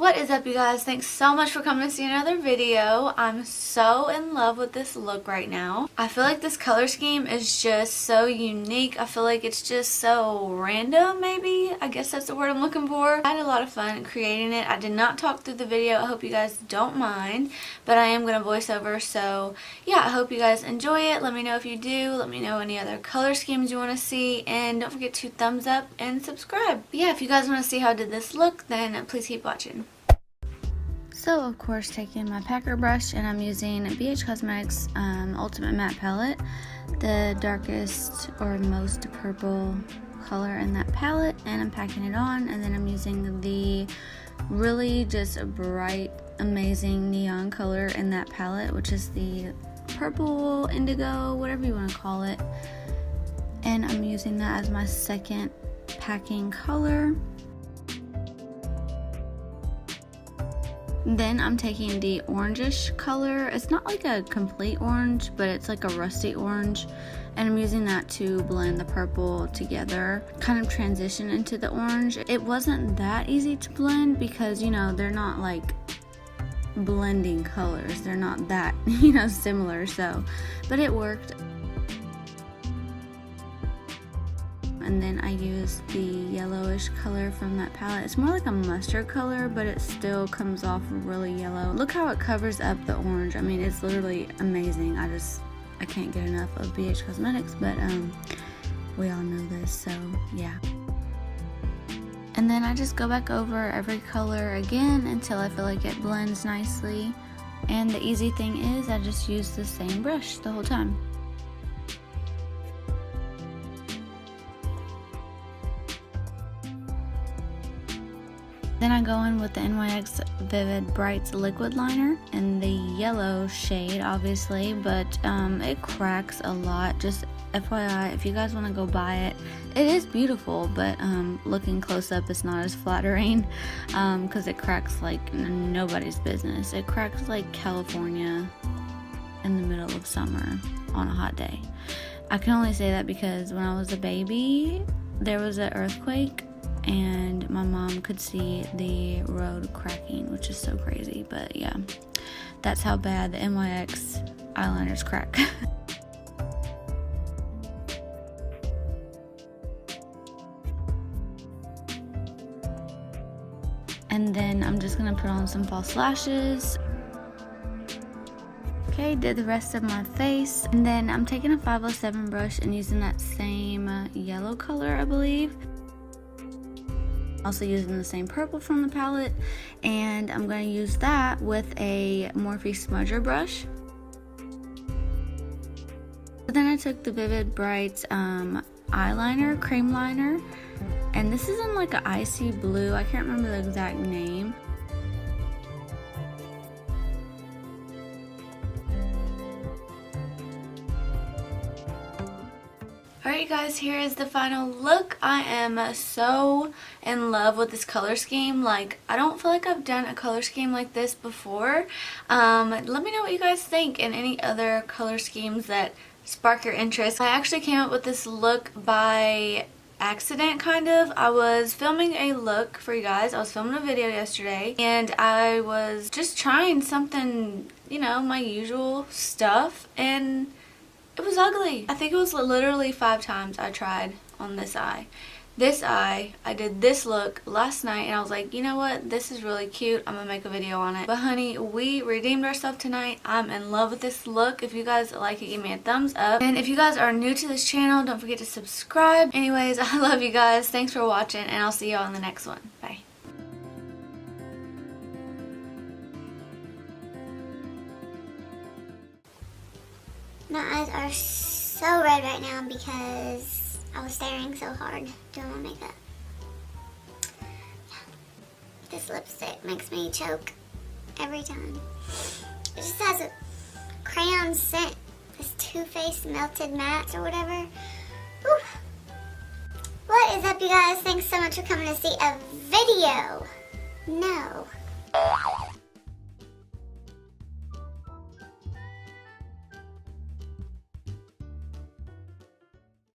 What is up, you guys? Thanks so much for coming to see another video. I'm so in love with this look right now. I feel like this color scheme is just so unique. I feel like it's just so random, maybe. I guess that's the word I'm looking for. I had a lot of fun creating it. I did not talk through the video. I hope you guys don't mind, but I am going to voice over. So yeah, I hope you guys enjoy it. Let me know if you do. Let me know any other color schemes you want to see, and don't forget to thumbs up and subscribe. But yeah, if you guys want to see how I did this look, then please keep watching. So of course, taking my packer brush, and I'm using BH Cosmetics Ultimate Matte Palette, the darkest or most purple color in that palette, and I'm packing it on, and then I'm using the really just bright, amazing neon color in that palette, which is the purple, indigo, whatever you want to call it, and I'm using that as my second packing color. Then I'm taking the orangish color. It's not like a complete orange, but it's like a rusty orange, and I'm using that to blend the purple together, kind of transition into the orange. It wasn't that easy to blend because, you know, they're not like blending colors. They're not that, you know, similar, so, but it worked. And then I used the yellowish color from that palette. It's more like a mustard color, but it still comes off really yellow. Look how it covers up the orange. I mean, it's literally amazing. I can't get enough of BH Cosmetics, but we all know this, so yeah. And then I just go back over every color again until I feel like it blends nicely. And the easy thing is I just use the same brush the whole time. Then I go in with the NYX Vivid Brights Liquid Liner in the yellow shade, obviously, but it cracks a lot. Just FYI, if you guys want to go buy it, it is beautiful, but looking close up, it's not as flattering because it cracks like nobody's business. It cracks like California in the middle of summer on a hot day. I can only say that because when I was a baby, there was an earthquake, and my mom could see the road cracking, which is so crazy. But yeah, that's how bad the NYX eyeliners crack. And then I'm just gonna put on some false lashes. Okay, did the rest of my face, and then I'm taking a 507 brush and using that same yellow color, I believe. Also using the same purple from the palette, and I'm going to use that with a Morphe smudger brush. But then I took the Vivid Brights eyeliner, cream liner, and this is in like an icy blue. I can't remember the exact name. Alright guys, here is the final look. I am so in love with this color scheme. Like, I don't feel like I've done a color scheme like this before. Let me know what you guys think and any other color schemes that spark your interest. I actually came up with this look by accident, kind of. I was filming a look for you guys. I was filming a video yesterday, and I was just trying something, you know, my usual stuff, and it was ugly. I think it was literally 5 times I tried on this eye. This eye, I did this look last night, and I was like, you know what? This is really cute. I'm gonna make a video on it. But honey, we redeemed ourselves tonight. I'm in love with this look. If you guys like it, give me a thumbs up. And if you guys are new to this channel, don't forget to subscribe. Anyways, I love you guys. Thanks for watching, and I'll see y'all in the next one. Bye. My eyes are so red right now because I was staring so hard doing my makeup. Yeah. This lipstick makes me choke every time. It just has a crayon scent. This Too Faced Melted Matte or whatever. Whew. What is up, you guys? Thanks so much for coming to see a video. No.